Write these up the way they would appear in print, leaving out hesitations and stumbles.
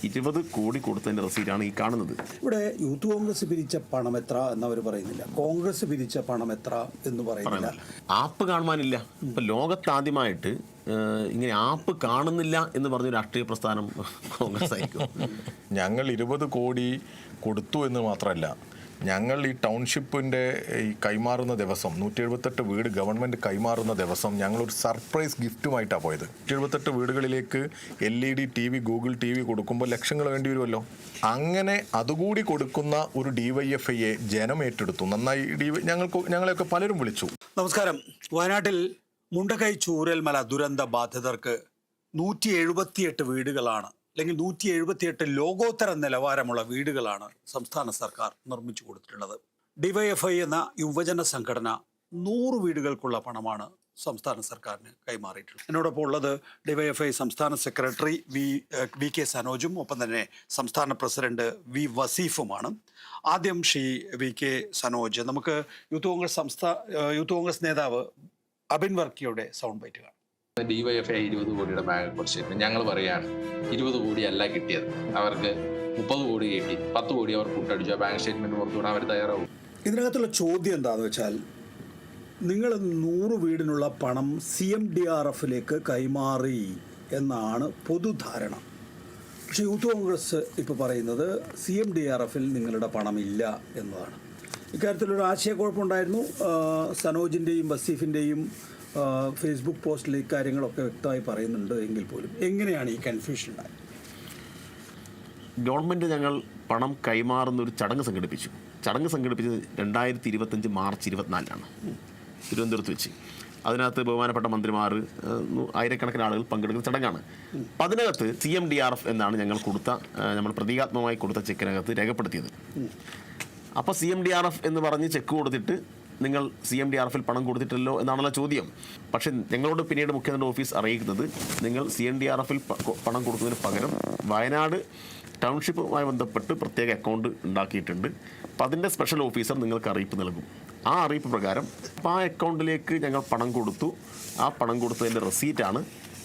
20 കോടി കൊടുത്തതിൻ്റെ റെസീറ്റാണ് ഈ കാണുന്നത്. ഇവിടെ യൂത്ത് കോൺഗ്രസ് പിരിച്ച പണം എത്ര എന്നവർ പറയുന്നില്ല, കോൺഗ്രസ് പിരിച്ച പണം എത്ര എന്ന് പറയുന്നില്ല. ആപ്പ് കാണുവാനില്ല. ഇപ്പം ലോകത്താദ്യമായിട്ട് ഇങ്ങനെ ആപ്പ് കാണുന്നില്ല എന്ന് പറഞ്ഞ രാഷ്ട്രീയ പ്രസ്ഥാനം കോൺഗ്രസ് ആയിരിക്കും. ഞങ്ങൾ 20 കോടി കൊടുത്തു എന്ന് മാത്രമല്ല, ഞങ്ങൾ ഈ ടൗൺഷിപ്പിൻ്റെ ഈ കൈമാറുന്ന ദിവസം 178 വീട് ഗവൺമെൻറ് കൈമാറുന്ന ദിവസം ഞങ്ങളൊരു സർപ്രൈസ് ഗിഫ്റ്റുമായിട്ടാണ് പോയത്. 178 വീടുകളിലേക്ക് LED TV, ഗൂഗിൾ TV കൊടുക്കുമ്പോൾ ലക്ഷങ്ങൾ വേണ്ടി വരുമല്ലോ. അങ്ങനെ അതുകൂടി കൊടുക്കുന്ന ഒരു DYFIയെ ജനം ഏറ്റെടുത്തു. നന്നായി ഞങ്ങളെയൊക്കെ പലരും വിളിച്ചു. നമസ്കാരം. വയനാട്ടിൽ മുണ്ടക്കൈ ചൂരൽമല ദുരന്ത ബാധിതർക്ക് 178 വീടുകളാണ്, അല്ലെങ്കിൽ 178 ലോകോത്തര നിലവാരമുള്ള വീടുകളാണ് സംസ്ഥാന സർക്കാർ നിർമ്മിച്ചു കൊടുത്തിട്ടുള്ളത്. DYFI എന്ന യുവജന സംഘടന 100 വീടുകൾക്കുള്ള പണമാണ് സംസ്ഥാന സർക്കാരിന് കൈമാറിയിട്ടുള്ളത്. എന്നോടൊപ്പം ഉള്ളത് DYFI സംസ്ഥാന സെക്രട്ടറി VK സനോജും ഒപ്പം തന്നെ സംസ്ഥാന പ്രസിഡന്റ് V വസീഫുമാണ്. ആദ്യം ശ്രീ VK സനോജ്, നമുക്ക് യൂത്ത് കോൺഗ്രസ് നേതാവ് അബിൻ വർക്കിയുടെ സൗണ്ട് ബൈറ്റ് കാണാം. DYFI 20 കോടിയുടെ ബാങ്ക് കുറച്ചിട്ട് ഞങ്ങൾ പറയാണ് 20 കോടിയല്ല കിട്ടിയത്, അവർക്ക് 30 കോടി കിട്ടി, 10 കോടി അവർ കൂട്ടടിച്ചു. ബാങ്ക് സ്റ്റേറ്റ്മെന്റ് പുറത്തുവിടാൻ അവർ തയ്യാറാവും. ഇതിനകത്തുള്ള ചോദ്യം എന്താണെന്ന് വെച്ചാൽ, നിങ്ങൾ 100 വീടിനുള്ള പണം CMDRFിലേക്ക് കൈമാറി എന്നാണ് പൊതുധാരണ. പക്ഷേ യൂത്ത് കോൺഗ്രസ് ഇപ്പോൾ പറയുന്നത് CMDRFിൽ നിങ്ങളുടെ പണമില്ല എന്നതാണ്. ഇക്കാര്യത്തിലൊരു ആശയക്കുഴപ്പമുണ്ടായിരുന്നു. സനോജിൻ്റെയും വസീഫിൻ്റെയും ഫേസ്ബുക്ക് പോസ്റ്റിൽ ഇക്കാര്യങ്ങളൊക്കെ വ്യക്തമായി പറയുന്നുണ്ട് എങ്കിൽ പോലും എങ്ങനെയാണ് ഈ കൺഫ്യൂഷൻ ഉണ്ടായത്? ഗവൺമെൻറ് ഞങ്ങൾ പണം കൈമാറുന്നൊരു ചടങ്ങ് സംഘടിപ്പിച്ചത് 2025 മാർച്ച് 24 തിരുവനന്തപുരത്ത് വെച്ച്. അതിനകത്ത് ബഹുമാനപ്പെട്ട മന്ത്രിമാർ, ആയിരക്കണക്കിന് ആളുകൾ പങ്കെടുക്കുന്ന ചടങ്ങാണ്. അപ്പം അതിനകത്ത് CMDRF എന്നാണ് നമ്മൾ പ്രതീകാത്മകമായി കൊടുത്ത ചെക്കിനകത്ത് രേഖപ്പെടുത്തിയത്. അപ്പോൾ CMDRF എന്ന് പറഞ്ഞ് ചെക്ക് കൊടുത്തിട്ട് നിങ്ങൾ CMDRFിൽ പണം കൊടുത്തിട്ടല്ലോ എന്നാണല്ലോ ചോദ്യം. പക്ഷേ ഞങ്ങളോട് പിന്നീട് മുഖ്യമന്ത്രി ഓഫീസ് അറിയിക്കുന്നത്, നിങ്ങൾ CMDRFിൽ പണം കൊടുക്കുന്നതിന് പകരം വയനാട് ടൗൺഷിപ്പുമായി ബന്ധപ്പെട്ട് പ്രത്യേക അക്കൗണ്ട് ഉണ്ടാക്കിയിട്ടുണ്ട്. അപ്പോൾ അതിൻ്റെ സ്പെഷ്യൽ ഓഫീസർ നിങ്ങൾക്ക് അറിയിപ്പ് നൽകും. ആ അറിയിപ്പ് പ്രകാരം ആ അക്കൗണ്ടിലേക്ക് ഞങ്ങൾ പണം കൊടുത്തു. ആ പണം കൊടുത്തതിൻ്റെ റെസീറ്റാണ്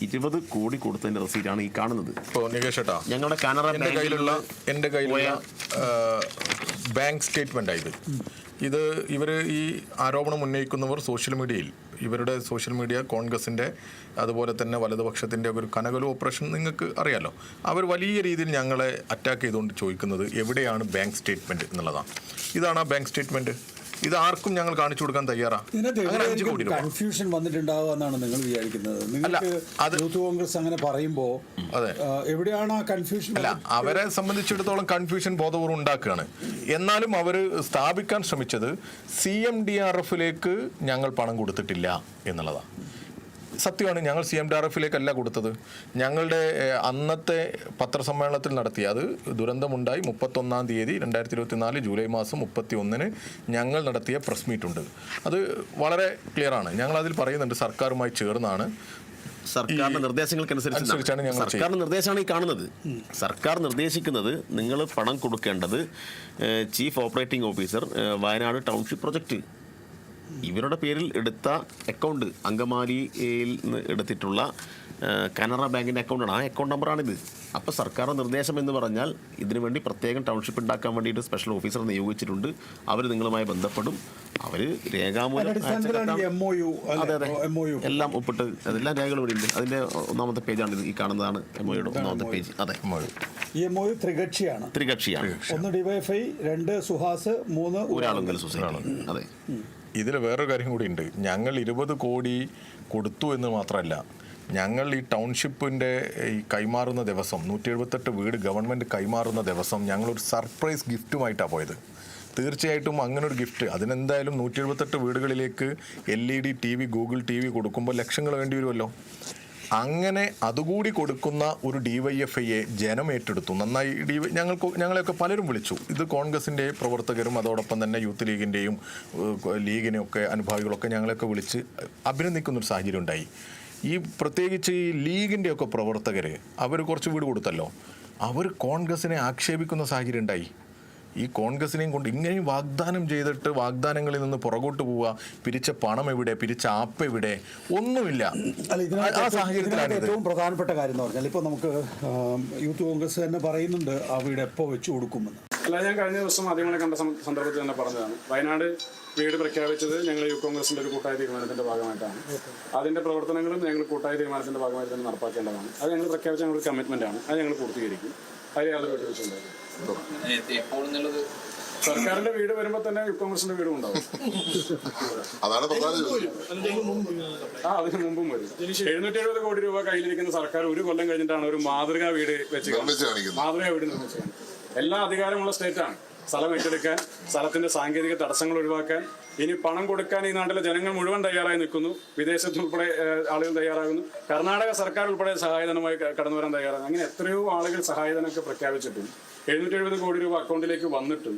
20 കോടി കൊടുത്തതിൻ്റെ റെസീറ്റാണ് ഈ കാണുന്നത്. ഞങ്ങളുടെ കാനറ എൻ്റെ കയ്യിലുള്ള ബാങ്ക് സ്റ്റേറ്റ്മെൻ്റ് ഇത് ഇവർ ഈ ആരോപണം ഉന്നയിക്കുന്നവർ ഇവരുടെ സോഷ്യൽ മീഡിയ കോൺഗ്രസിൻ്റെ അതുപോലെ തന്നെ വലതുപക്ഷത്തിൻ്റെ ഒരു കനകലു ഓപ്പറേഷൻ നിങ്ങൾക്ക് അറിയാലോ. അവർ വലിയ രീതിയിൽ ഞങ്ങളെ അറ്റാക്ക് ചെയ്തുകൊണ്ട് ചോദിക്കുന്നത് എവിടെയാണ് ബാങ്ക് സ്റ്റേറ്റ്മെൻറ്റ് എന്നുള്ളതാണ്. ഇതാണ് ആ ബാങ്ക് സ്റ്റേറ്റ്മെൻറ്റ്. ഇത് ആർക്കും ഞങ്ങൾ കാണിച്ചു കൊടുക്കാൻ തയ്യാറാണ്. കൺഫ്യൂഷൻ വന്നിട്ടുണ്ടാവുക എന്നാണ് നിങ്ങൾ വിചാരിക്കുന്നത്? യൂത്ത് കോൺഗ്രസ് അങ്ങനെ പറയുമ്പോൾ അതെ, എവിടെയാണ് ആ കൺഫ്യൂഷൻ? അല്ല, അവരെ സംബന്ധിച്ചിടത്തോളം കൺഫ്യൂഷൻ ബോധപൂർവ്വം ഉണ്ടാക്കുകയാണ്. എന്നാലും അവർ സ്ഥാപിക്കാൻ ശ്രമിച്ചത് CMDRFിലേക്ക് ഞങ്ങൾ പണം കൊടുത്തിട്ടില്ല എന്നുള്ളതാണ്. സത്യമാണ്, ഞങ്ങൾ CMDRFിലേക്കല്ല കൊടുത്തത്. ഞങ്ങളുടെ അന്നത്തെ പത്രസമ്മേളനത്തിൽ നടത്തിയ, അത് ദുരന്തമുണ്ടായി 31 തീയതി 2024 ജൂലൈ മാസം 31 ഞങ്ങൾ നടത്തിയ പ്രസ് മീറ്റുണ്ട്. അത് വളരെ ക്ലിയറാണ്. ഞങ്ങൾ അതിൽ പറയുന്നുണ്ട്, സർക്കാരുമായി ചേർന്നാണ് സർക്കാരിന്റെ നിർദ്ദേശങ്ങൾക്കനുസരിച്ചാണ് സർക്കാരിന്റെ നിർദ്ദേശമാണ് ഈ കാണുന്നത്. സർക്കാർ നിർദ്ദേശിക്കുന്നത് നിങ്ങൾ പണം കൊടുക്കേണ്ടത് chief operating officer Wayanad township project ഇവരുടെ പേരിൽ എടുത്ത അക്കൗണ്ട്, അങ്കമാലിയിൽ നിന്ന് എടുത്തിട്ടുള്ള കാനറ ബാങ്കിൻ്റെ അക്കൗണ്ടാണ്. ആ അക്കൗണ്ട് നമ്പറാണിത്. അപ്പോൾ സർക്കാർ നിർദ്ദേശം എന്ന് പറഞ്ഞാൽ ഇതിനു വേണ്ടി പ്രത്യേകം ടൗൺഷിപ്പ് ഉണ്ടാക്കാൻ വേണ്ടിയിട്ട് സ്പെഷ്യൽ ഓഫീസർ നിയോഗിച്ചിട്ടുണ്ട്. അവർ നിങ്ങളുമായി ബന്ധപ്പെടും. അവർ രേഖാമൂലം എല്ലാം ഒപ്പിട്ട് അതെല്ലാം രേഖകൾ ഇവിടെ ഉണ്ട്. അതിൻ്റെ 1ാമത്തെ പേജാണിത്. ഈ കാണുന്നതാണ് MOUയുടെ 1ാമത്തെ പേജ്. അതെ, ഈ MOU ത്രികക്ഷിയാണ്. ഒന്ന് DYFI, 2 സുഹാസ്, 3 ഒരാളെങ്കിലും സൊസൈറ്റി. അതെ, ഇതിൽ വേറൊരു കാര്യം കൂടി ഉണ്ട്. ഞങ്ങൾ 20 കോടി കൊടുത്തു എന്ന് മാത്രമല്ല, ഞങ്ങൾ ഈ ടൗൺഷിപ്പിൻ്റെ ഈ കൈമാറുന്ന ദിവസം 178 വീട് ഗവൺമെൻറ് കൈമാറുന്ന ദിവസം ഞങ്ങളൊരു സർപ്രൈസ് ഗിഫ്റ്റുമായിട്ടാണ് പോയത്. തീർച്ചയായിട്ടും അങ്ങനൊരു ഗിഫ്റ്റ്, അതിനെന്തായാലും 178 വീടുകളിലേക്ക് LED TV, ഗൂഗിൾ TV കൊടുക്കുമ്പോൾ ലക്ഷങ്ങൾ വേണ്ടി വരുമല്ലോ. അങ്ങനെ അതുകൂടി കൊടുക്കുന്ന ഒരു DYFIയെ ജനം ഏറ്റെടുത്തു. നന്നായി ഞങ്ങളെയൊക്കെ പലരും വിളിച്ചു. ഇത് കോൺഗ്രസിൻ്റെ പ്രവർത്തകരും അതോടൊപ്പം തന്നെ യൂത്ത് ലീഗിനെയൊക്കെ അനുഭാവികളൊക്കെ ഞങ്ങളെയൊക്കെ വിളിച്ച് അഭിനന്ദിക്കുന്നൊരു സാഹചര്യം ഉണ്ടായി. ഈ പ്രത്യേകിച്ച് ഈ ലീഗിൻ്റെയൊക്കെ പ്രവർത്തകർ അവർ കുറച്ച് വീട് കൊടുത്തല്ലോ, അവർ കോൺഗ്രസിനെ ആക്ഷേപിക്കുന്ന സാഹചര്യം ഉണ്ടായി. ഈ കോൺഗ്രസിനെയും കൊണ്ട് ഇങ്ങനെയും വാഗ്ദാനം ചെയ്തിട്ട് വാഗ്ദാനങ്ങളിൽ നിന്ന് പുറകോട്ട് പോവുക, പിരിച്ച പണം എവിടെ, പിരിച്ച ആപ്പ് എവിടെ, ഒന്നുമില്ല. അല്ല, ഇതിനകത്ത് ആ സാഹചര്യത്തിലാണ് ഇത്. ഏറ്റവും പ്രധാനപ്പെട്ട കാര്യം എന്ന് പറഞ്ഞാൽ ഇപ്പോൾ നമുക്ക് യൂത്ത് കോൺഗ്രസ് തന്നെ പറയുന്നുണ്ട് ആ വീട് എപ്പോൾ വെച്ച് കൊടുക്കുമെന്ന്. അല്ല, ഞാൻ കഴിഞ്ഞ ദിവസം മാധ്യമങ്ങളെ കണ്ട സന്ദർഭത്തിൽ തന്നെ പറഞ്ഞതാണ്. വയനാട് വീട് പ്രഖ്യാപിച്ചത് ഞങ്ങൾ യൂത്ത് കോൺഗ്രസിന്റെ ഒരു കൂട്ടായ തീരുമാനത്തിന്റെ ഭാഗമായിട്ടാണ്. അതിന്റെ പ്രവർത്തനങ്ങളും ഞങ്ങൾ കൂട്ടായ തീരുമാനത്തിന്റെ ഭാഗമായി തന്നെ നടപ്പാക്കേണ്ടതാണ്. അത് ഞങ്ങൾ പ്രഖ്യാപിച്ച ഞങ്ങളുടെ കമ്മിറ്റ്മെന്റ് ആണ്. അത് ഞങ്ങൾ പൂർത്തീകരിക്കും. അതിൽ യാതൊരു വിട്ടുവീഴ്ചയുണ്ടായിരുന്നു. സർക്കാരിന്റെ വീട് വരുമ്പോൾ തന്നെ യൂത്ത് കോൺഗ്രസിന്റെ വീടും ഉണ്ടാവും. അതിന് മുമ്പും വരും. 770 കോടി രൂപ കയ്യിലിരിക്കുന്ന സർക്കാർ ഒരു കൊല്ലം കഴിഞ്ഞിട്ടാണ് ഒരു മാതൃകാ വീട് വെച്ച് മാതൃകാ വീട് നിർമ്മിച്ചത്. എല്ലാ അധികാരമുള്ള സ്റ്റേറ്റാണ്. സ്ഥലം ഏറ്റെടുക്കാൻ, സ്ഥലത്തിന്റെ സാങ്കേതിക തടസ്സങ്ങൾ ഒഴിവാക്കാൻ, ഇനി പണം കൊടുക്കാൻ ഈ നാട്ടിലെ ജനങ്ങൾ മുഴുവൻ തയ്യാറായി നിൽക്കുന്നു. വിദേശത്ത് ഉൾപ്പെടെ ആളുകൾ തയ്യാറാകുന്നു. കർണാടക സർക്കാർ ഉൾപ്പെടെ സഹായധനമായി കടന്നു വരാൻ തയ്യാറാകുന്നു. അങ്ങനെ എത്രയോ ആളുകൾ സഹായധനമൊക്കെ പ്രഖ്യാപിച്ചിട്ടും 770 കോടി രൂപ അക്കൗണ്ടിലേക്ക് വന്നിട്ടും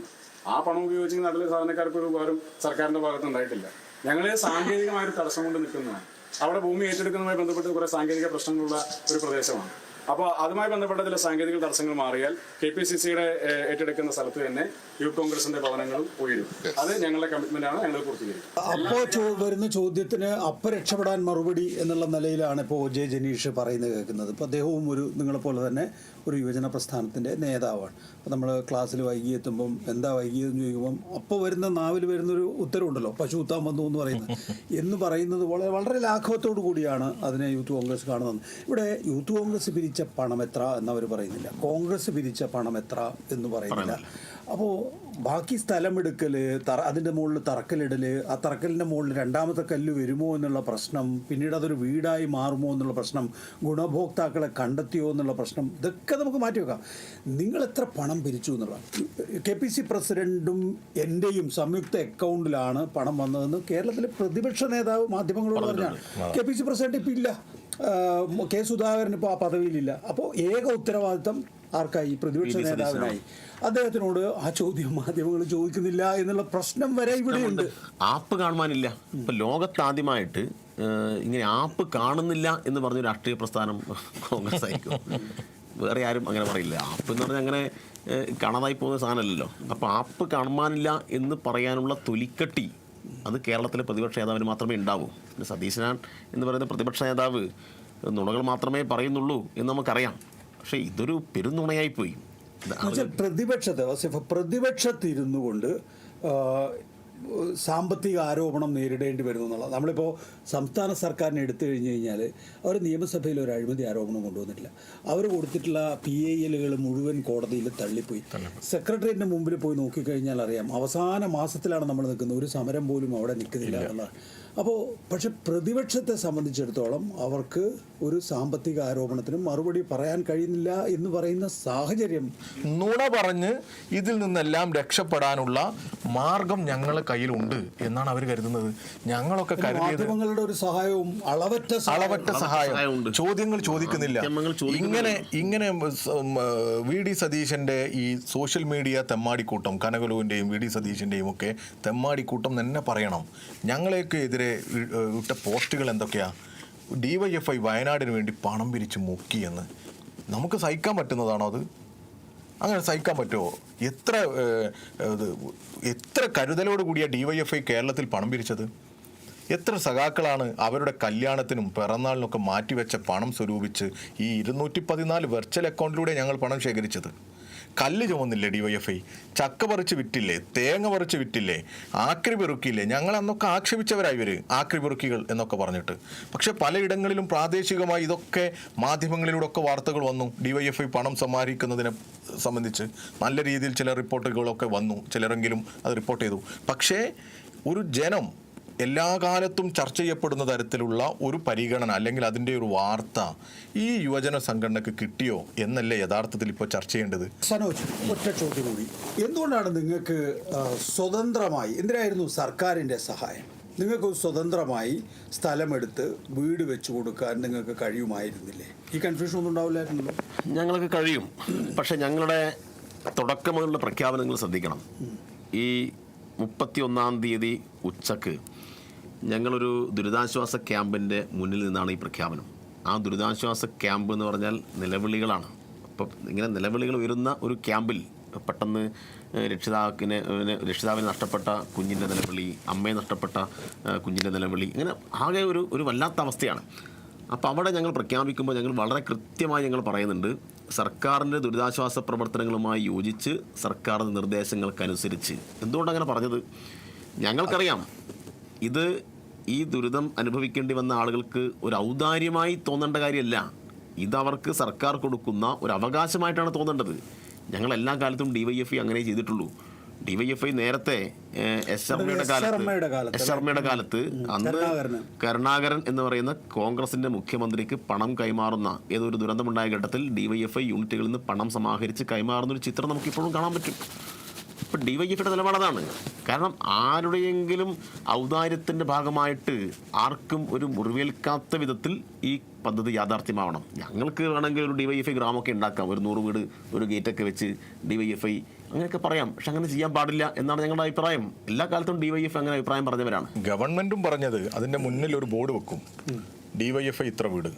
ആ പണം ഉപയോഗിച്ച് നാട്ടിലെ സാധാരണക്കാർക്ക് ഒരു ഉപകാരം സർക്കാരിന്റെ ഭാഗത്ത് ഉണ്ടായിട്ടില്ല. ഞങ്ങൾ സാങ്കേതികമായൊരു തടസ്സം കൊണ്ട് നിൽക്കുന്നതാണ്. അവിടെ ഭൂമി ഏറ്റെടുക്കുന്നതുമായി ബന്ധപ്പെട്ട് കുറെ സാങ്കേതിക പ്രശ്നങ്ങളുള്ള ഒരു പ്രദേശമാണ്. അപ്പോൾ അതുമായി ബന്ധപ്പെട്ട ചില സാങ്കേതിക തടസ്സങ്ങൾ മാറിയാൽ KPCCയുടെ ഏറ്റെടുക്കുന്ന സ്ഥലത്ത് തന്നെ യൂത്ത് കോൺഗ്രസിന്റെ ഭവനങ്ങളും ഉയരും. അത് ഞങ്ങളുടെ കമ്മിറ്റ്മെന്റ് ആണ്. ഞങ്ങൾ പൂർത്തീകരിക്കും. അപ്പോൾ വരുന്ന ചോദ്യത്തിന് അപ്പം രക്ഷപ്പെടാൻ മറുപടി എന്നുള്ള നിലയിലാണ് ഇപ്പോൾ ജെ ജനീഷ് പറയുന്നത് കേൾക്കുന്നത്. ഇപ്പോൾ അദ്ദേഹവും നിങ്ങളെപ്പോലെ തന്നെ ഒരു യുവജന പ്രസ്ഥാനത്തിൻ്റെ നേതാവാണ്. അപ്പോൾ നമ്മൾ ക്ലാസ്സിൽ വൈകി എത്തുമ്പം എന്താ വൈകിയെന്ന് ചോദിക്കുമ്പം അപ്പോൾ നാവിൽ വരുന്നൊരു ഉത്തരവുണ്ടല്ലോ, പശു കുത്താൻ വന്നു എന്ന് പറയുന്നത് വളരെ ലാഘവത്തോടു കൂടിയാണ് അതിനെ യൂത്ത് കോൺഗ്രസ് കാണുന്നത്. ഇവിടെ യൂത്ത് കോൺഗ്രസ് പിരിച്ച പണം എത്ര എന്നവർ പറയുന്നില്ല, കോൺഗ്രസ് പിരിച്ച പണം എത്ര എന്ന് പറയുന്നില്ല. അപ്പോൾ ബാക്കി സ്ഥലമെടുക്കൽ, അതിൻ്റെ മുകളിൽ തറക്കലിടൽ, ആ തറക്കലിൻ്റെ മുകളിൽ രണ്ടാമത്തെ കല്ല് വരുമോ എന്നുള്ള പ്രശ്നം, പിന്നീട് അതൊരു വീടായി മാറുമോ എന്നുള്ള പ്രശ്നം, ഗുണഭോക്താക്കളെ കണ്ടെത്തിയോ എന്നുള്ള പ്രശ്നം, ഇതൊക്കെ നമുക്ക് മാറ്റിവെക്കാം. നിങ്ങൾ എത്ര പണം പിരിച്ചു എന്നുള്ള KPC പ്രസിഡന്റും എൻ്റെയും സംയുക്ത അക്കൗണ്ടിലാണ് പണം വന്നതെന്ന് കേരളത്തിലെ പ്രതിപക്ഷ നേതാവ് മാധ്യമങ്ങളോട് പറഞ്ഞാണ്. KPC പ്രസിഡന്റ് ഇപ്പം ഇല്ല, K. സുധാകരൻ ഇപ്പോൾ ആ പദവിയിലില്ല. അപ്പോൾ ഏക ഉത്തരവാദിത്തം ആർക്കായി? പ്രതിപക്ഷ നേതാവിനായി. അദ്ദേഹത്തിനോട് ആ ചോദ്യം മാധ്യമങ്ങൾ ചോദിക്കുന്നില്ല എന്നുള്ള പ്രശ്നം വരെ ഇവിടെയുണ്ട്. ആപ്പ് കാണുവാനില്ല. ഇപ്പൊ ലോകത്താദ്യമായിട്ട് ഇങ്ങനെ ആപ്പ് കാണുന്നില്ല എന്ന് പറഞ്ഞ രാഷ്ട്രീയ പ്രസ്ഥാനം കോൺഗ്രസ് ആയിരിക്കും. വേറെ ആരും അങ്ങനെ പറയില്ല. ആപ്പ് എന്ന് പറഞ്ഞാൽ അങ്ങനെ കാണാതായി പോകുന്ന സാധനമല്ലല്ലോ. അപ്പോൾ ആപ്പ് കാണുവാനില്ല എന്ന് പറയാനുള്ള തൊലിക്കട്ടി അത് കേരളത്തിലെ പ്രതിപക്ഷ നേതാവിന് മാത്രമേ ഉണ്ടാവൂ. പിന്നെ സതീശനാൻ എന്ന് പറയുന്ന പ്രതിപക്ഷ നേതാവ് നുണകൾ മാത്രമേ പറയുന്നുള്ളൂ എന്ന് നമുക്കറിയാം. പക്ഷേ ഇതൊരു പെരുന്നുണയായിപ്പോയി. പ്രതിപക്ഷത്തിരുന്നു കൊണ്ട് സാമ്പത്തിക ആരോപണം നേരിടേണ്ടി വരുന്നു എന്നുള്ളത്. നമ്മളിപ്പോൾ സംസ്ഥാന സർക്കാരിനെ എടുത്തു കഴിഞ്ഞ് കഴിഞ്ഞാൽ അവർ നിയമസഭയിൽ ഒരു അഴിമതി ആരോപണം കൊണ്ടുവന്നിട്ടില്ല. അവർ കൊടുത്തിട്ടുള്ള PIL മുഴുവൻ കോടതിയിൽ തള്ളിപ്പോയി. സെക്രട്ടേറിയറ്റിൻ്റെ മുമ്പിൽ പോയി നോക്കിക്കഴിഞ്ഞാൽ അറിയാം, അവസാന മാസത്തിലാണ് നമ്മൾ നിൽക്കുന്നത്. ഒരു സമരം പോലും അവിടെ നിൽക്കുന്നില്ല എന്നുള്ളത്. അപ്പോൾ പക്ഷെ പ്രതിപക്ഷത്തെ സംബന്ധിച്ചിടത്തോളം അവർക്ക് ഒരു സാമ്പത്തിക ആരോപണത്തിനും മറുപടി പറയാൻ കഴിയുന്നില്ല എന്ന് പറയുന്ന സാഹചര്യം. നുണ പറഞ്ഞ് ഇതിൽ നിന്നെല്ലാം രക്ഷപ്പെടാനുള്ള മാർഗം ഞങ്ങളെ കയ്യിലുണ്ട് എന്നാണ് അവർ കരുതുന്നത്. ഞങ്ങളൊക്കെ മാധ്യമങ്ങളുടെ ഒരു സഹായവും അളവറ്റ സഹായം, ചോദ്യങ്ങൾ ചോദിക്കുന്നില്ല. ഇങ്ങനെ VD സതീശന്റെ ഈ സോഷ്യൽ മീഡിയ തെമ്മാടിക്കൂട്ടം, കനകലുവിന്റെയും VD സതീശന്റെയും ഒക്കെ തെമ്മാടിക്കൂട്ടം തന്നെ പറയണം. ഞങ്ങളെയൊക്കെ എതിരെ ഇട്ട പോസ്റ്റുകൾ എന്തൊക്കെയാ? DYFI വയനാടിന് വേണ്ടി പണം പിരിച്ച് മുക്കിയെന്ന്. നമുക്ക് സഹിക്കാൻ പറ്റുന്നതാണോ അത്? അങ്ങനെ സഹിക്കാൻ പറ്റുമോ? എത്ര കരുതലോട് കൂടിയ DYFI കേരളത്തിൽ പണം പിരിച്ചത്? എത്ര സഖാക്കളാണ് അവരുടെ കല്യാണത്തിനും പിറന്നാളിനൊക്കെ മാറ്റിവെച്ച പണം സ്വരൂപിച്ച് ഈ 214 വെർച്വൽ അക്കൗണ്ടിലൂടെ ഞങ്ങൾ പണം ശേഖരിച്ചത്? കല്ല് ചുമന്നില്ലേ DYFI? ചക്ക പറിച്ച് വിറ്റില്ലേ? തേങ്ങ പറിച്ച് വിറ്റില്ലേ? ആക്രി പെറുക്കിയില്ലേ? ഞങ്ങൾ അന്നൊക്കെ ആക്ഷേപിച്ചവരായി ഇവർ, ആക്രി പെറുക്കികൾ എന്നൊക്കെ പറഞ്ഞിട്ട്. പക്ഷെ പലയിടങ്ങളിലും പ്രാദേശികമായി ഇതൊക്കെ മാധ്യമങ്ങളിലൂടെ ഒക്കെ വാർത്തകൾ വന്നു. DYFI പണം സമാഹരിക്കുന്നതിനെ സംബന്ധിച്ച് നല്ല രീതിയിൽ ചില റിപ്പോർട്ടുകളൊക്കെ വന്നു. ചിലരെങ്കിലും അത് റിപ്പോർട്ട് ചെയ്തു. പക്ഷേ ഒരു ജനം എല്ലാ കാലത്തും ചർച്ച ചെയ്യപ്പെടുന്ന തരത്തിലുള്ള ഒരു പരിഗണന അല്ലെങ്കിൽ അതിൻ്റെ ഒരു വാർത്ത ഈ യുവജന സംഘടനക്ക് കിട്ടിയോ എന്നല്ലേ യഥാർത്ഥത്തിൽ ഇപ്പോൾ ചർച്ച ചെയ്യേണ്ടത്. സനോജ്, ഒറ്റ ചോദ്യം കൂടി. എന്തുകൊണ്ടാണ് നിങ്ങൾക്ക് സ്വതന്ത്രമായി, എന്തിനായിരുന്നു സർക്കാരിൻ്റെ സഹായം? നിങ്ങൾക്ക് സ്വതന്ത്രമായി സ്ഥലമെടുത്ത് വീട് വെച്ച് കൊടുക്കാൻ നിങ്ങൾക്ക് കഴിയുമായിരുന്നില്ലേ? ഈ കൺഫ്യൂഷൻ ഒന്നും ഉണ്ടാവില്ലായിരുന്നല്ലോ. ഞങ്ങൾക്ക് കഴിയും. പക്ഷെ ഞങ്ങളുടെ തുടക്കം മുതലുള്ള പ്രഖ്യാപനങ്ങൾ ശ്രദ്ധിക്കണം. ഈ 31-ാം തീയതി ഉച്ചക്ക് ഞങ്ങളൊരു ദുരിതാശ്വാസ ക്യാമ്പിൻ്റെ മുന്നിൽ നിന്നാണ് ഈ പ്രഖ്യാപനം. ആ ദുരിതാശ്വാസ ക്യാമ്പ് എന്ന് പറഞ്ഞാൽ നിലവിളികളാണ്. അപ്പം ഇങ്ങനെ നിലവിളികൾ ഉയരുന്ന ഒരു ക്യാമ്പിൽ പെട്ടെന്ന് രക്ഷിതാവിനെ നഷ്ടപ്പെട്ട കുഞ്ഞിൻ്റെ നിലവിളി, അമ്മയെ നഷ്ടപ്പെട്ട കുഞ്ഞിൻ്റെ നിലവിളി, ഇങ്ങനെ ആകെ ഒരു വല്ലാത്ത അവസ്ഥയാണ്. അപ്പോൾ അവിടെ ഞങ്ങൾ പ്രഖ്യാപിക്കുമ്പോൾ ഞങ്ങൾ വളരെ കൃത്യമായി ഞങ്ങൾ പറയുന്നുണ്ട്, സർക്കാരിൻ്റെ ദുരിതാശ്വാസ പ്രവർത്തനങ്ങളുമായി യോജിച്ച് സർക്കാരിൻ്റെ നിർദ്ദേശങ്ങൾക്കനുസരിച്ച്. എന്തുകൊണ്ടങ്ങനെ പറഞ്ഞത്? ഞങ്ങൾക്കറിയാം ഇത് ഈ ദുരിതം അനുഭവിക്കേണ്ടി വന്ന ആളുകൾക്ക് ഒരു ഔദാര്യമായി തോന്നേണ്ട കാര്യമല്ല. ഇതവർക്ക് സർക്കാർ കൊടുക്കുന്ന ഒരു അവകാശമായിട്ടാണ് തോന്നേണ്ടത്. ഞങ്ങൾ എല്ലാ കാലത്തും DYFI അങ്ങനെ ചെയ്തിട്ടുള്ളൂ. DYFI നേരത്തെ എസ് ശർമ്മയുടെ കാലത്ത് അന്ന് കരുണാകരൻ എന്ന് പറയുന്ന കോൺഗ്രസിന്റെ മുഖ്യമന്ത്രിക്ക് പണം കൈമാറുന്ന ഏതൊരു ദുരന്തമുണ്ടായ ഘട്ടത്തിൽ DYFI യൂണിറ്റുകളിൽ നിന്ന് പണം സമാഹരിച്ച് കൈമാറുന്ന ഒരു ചിത്രം നമുക്കിപ്പോഴും കാണാൻ പറ്റും. ഇപ്പം DYFIയുടെ നിലപാടതാണ്. കാരണം ആരുടെയെങ്കിലും ഔദാര്യത്തിൻ്റെ ഭാഗമായിട്ട് ആർക്കും ഒരു മുറിവേൽക്കാത്ത വിധത്തിൽ ഈ പദ്ധതി യാഥാർത്ഥ്യമാവണം. ഞങ്ങൾക്ക് വേണമെങ്കിൽ ഒരു DYFI ഗ്രാമമൊക്കെ ഉണ്ടാക്കാം, ഒരു 100 വീട്, ഒരു ഗേറ്റൊക്കെ വെച്ച് DYFI അങ്ങനെയൊക്കെ പറയാം. പക്ഷെ അങ്ങനെ ചെയ്യാൻ പാടില്ല എന്നാണ് ഞങ്ങളുടെ അഭിപ്രായം. എല്ലാ കാലത്തും DYFI അങ്ങനെ അഭിപ്രായം പറഞ്ഞവരാണ്. ഗവൺമെന്റും പറഞ്ഞത് അതിന്റെ മുന്നിൽ ഒരു ബോർഡ് വെക്കും, DYFI ഇത്ര വീട്,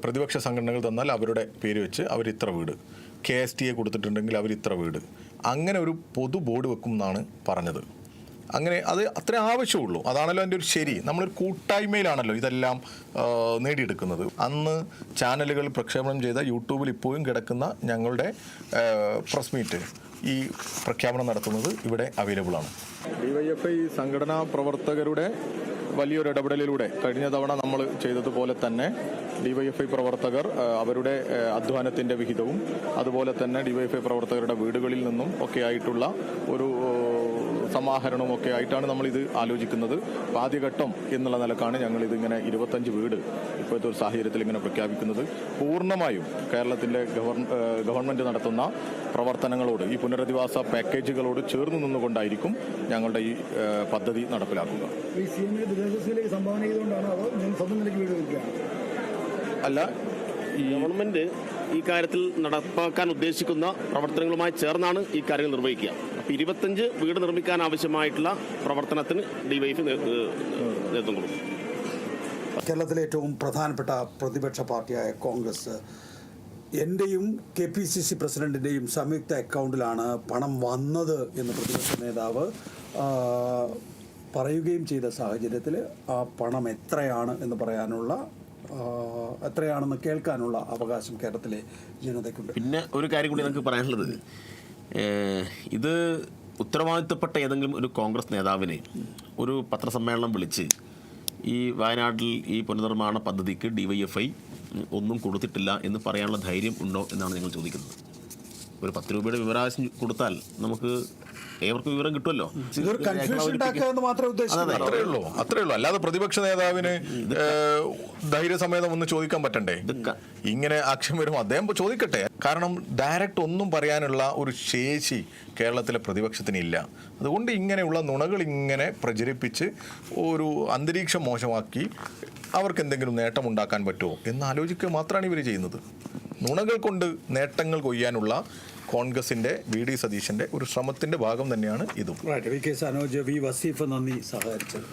പ്രതിപക്ഷ സംഘടനകൾ തന്നാൽ അവരുടെ പേര് വെച്ച് അവർ ഇത്ര വീട്, KSTA കൊടുത്തിട്ടുണ്ടെങ്കിൽ അവർ ഇത്ര വീട്, അങ്ങനെ ഒരു പൊതു ബോർഡ് വെക്കും എന്നാണ് പറഞ്ഞത്. അങ്ങനെ അത് അത്രേ ആവശ്യമുള്ളൂ. അതാണല്ലോ അതിൻ്റെ ഒരു ശരി. നമ്മളൊരു കൂട്ടായ്മയിലാണല്ലോ ഇതെല്ലാം നേടിയെടുക്കുന്നത്. അന്ന് ചാനലുകൾ പ്രക്ഷേപണം ചെയ്ത യൂട്യൂബിൽ ഇപ്പോഴും കിടക്കുന്ന ഞങ്ങളുടെ പ്രസ് മീറ്റ് ഈ പ്രഖ്യാപനം നടത്തുന്നത് ഇവിടെ അവൈലബിൾ ആണ്. DYFI സംഘടനാ പ്രവർത്തകരുടെ വലിയൊരു ഇടപെടലിലൂടെ കഴിഞ്ഞ തവണ നമ്മൾ ചെയ്തതുപോലെ തന്നെ DYFI പ്രവർത്തകർ അവരുടെ അധ്വാനത്തിൻ്റെ വിഹിതവും അതുപോലെ തന്നെ DYFI പ്രവർത്തകരുടെ വീടുകളിൽ നിന്നും ഒക്കെ ആയിട്ടുള്ള ഒരു സമാഹരണവും ഒക്കെ ആയിട്ടാണ് നമ്മളിത് ആലോചിക്കുന്നത്. ആദ്യഘട്ടം എന്നുള്ള നിലക്കാണ് ഞങ്ങളിതിങ്ങനെ 25 വീട് ഇപ്പോഴത്തെ ഒരു സാഹചര്യത്തിൽ ഇങ്ങനെ പ്രഖ്യാപിക്കുന്നത്. പൂർണ്ണമായും കേരളത്തിലെ ഗവൺമെൻറ് നടത്തുന്ന പ്രവർത്തനങ്ങളോട്, ഈ പുനരധിവാസ പാക്കേജുകളോട് ചേർന്ന് നിന്നുകൊണ്ടായിരിക്കും ഞങ്ങളുടെ ഈ പദ്ധതി നടപ്പിലാക്കുക. അല്ല, ഈ ഗവൺമെന്റ് ഈ കാര്യത്തിൽ നടപ്പാക്കാൻ ഉദ്ദേശിക്കുന്ന പ്രവർത്തനങ്ങളുമായി ചേർന്നാണ് ഈ കാര്യങ്ങൾ നിർവഹിക്കുക. അപ്പോൾ 25 വീട് നിർമ്മിക്കാൻ ആവശ്യമായിട്ടുള്ള പ്രവർത്തനത്തിന് DYFI നേതൃത്വം കൊടുക്കും. കേരളത്തിലെ ഏറ്റവും പ്രധാനപ്പെട്ട പ്രതിപക്ഷ പാർട്ടിയായ കോൺഗ്രസ് എൻ്റെയും KPCC പ്രസിഡന്റിൻ്റെയും സംയുക്ത അക്കൗണ്ടിലാണ് പണം വന്നത് എന്ന് പ്രതിപക്ഷ നേതാവ് പറയുകയും ചെയ്ത സാഹചര്യത്തിൽ ആ പണം എത്രയാണ് എന്ന് പറയാനുള്ള, എത്രയാണെന്ന് കേൾക്കാനുള്ള അവകാശം കേരളത്തിലെ ജനതയ്ക്കുണ്ട്. പിന്നെ ഒരു കാര്യം കൂടി നമുക്ക് പറയാനുള്ളത്, ഇത് ഉത്തരവാദിത്തപ്പെട്ട ഏതെങ്കിലും ഒരു കോൺഗ്രസ് നേതാവിനെ ഒരു പത്രസമ്മേളനം വിളിച്ച് ഈ വയനാട്ടിൽ ഈ പുനർനിർമ്മാണ പദ്ധതിക്ക് DYFI ഒന്നും കൊടുത്തിട്ടില്ല എന്ന് പറയാനുള്ള ധൈര്യം ഉണ്ടോ എന്നാണ് ഞങ്ങൾ ചോദിക്കുന്നത്. ഒരു 10 രൂപയുടെ വിവരാവകാശം കൊടുത്താൽ നമുക്ക് ഏവർക്കും വിവരം കിട്ടുമല്ലോ. അത്രേ ഉള്ളൂ. അല്ലാതെ പ്രതിപക്ഷ നേതാവിന് ധൈര്യസമേതം ഒന്ന് ചോദിക്കാൻ പറ്റണ്ടേ? ഇങ്ങനെ ആക്ഷേപം വരും, അദ്ദേഹം ചോദിക്കട്ടെ. കാരണം ഡയറക്റ്റ് ഒന്നും പറയാനുള്ള ഒരു ശേഷി കേരളത്തിലെ പ്രതിപക്ഷത്തിനില്ല. അതുകൊണ്ട് ഇങ്ങനെയുള്ള നുണകൾ ഇങ്ങനെ പ്രചരിപ്പിച്ച് ഒരു അന്തരീക്ഷം മോശമാക്കി അവർക്ക് എന്തെങ്കിലും നേട്ടമുണ്ടാക്കാൻ പറ്റുമോ എന്ന് ആലോചിക്കുക മാത്രമാണ് ഇവർ ചെയ്യുന്നത്. നുണകൾ കൊണ്ട് നേട്ടങ്ങൾ കൊയ്യാനുള്ള കോൺഗ്രസിന്റെ VD സതീശന്റെ ഒരു ശ്രമത്തിന്റെ ഭാഗം തന്നെയാണ് ഇതും. VK സനോജ്, V വസീഫ്, നന്ദി സഹകരിച്ചത്.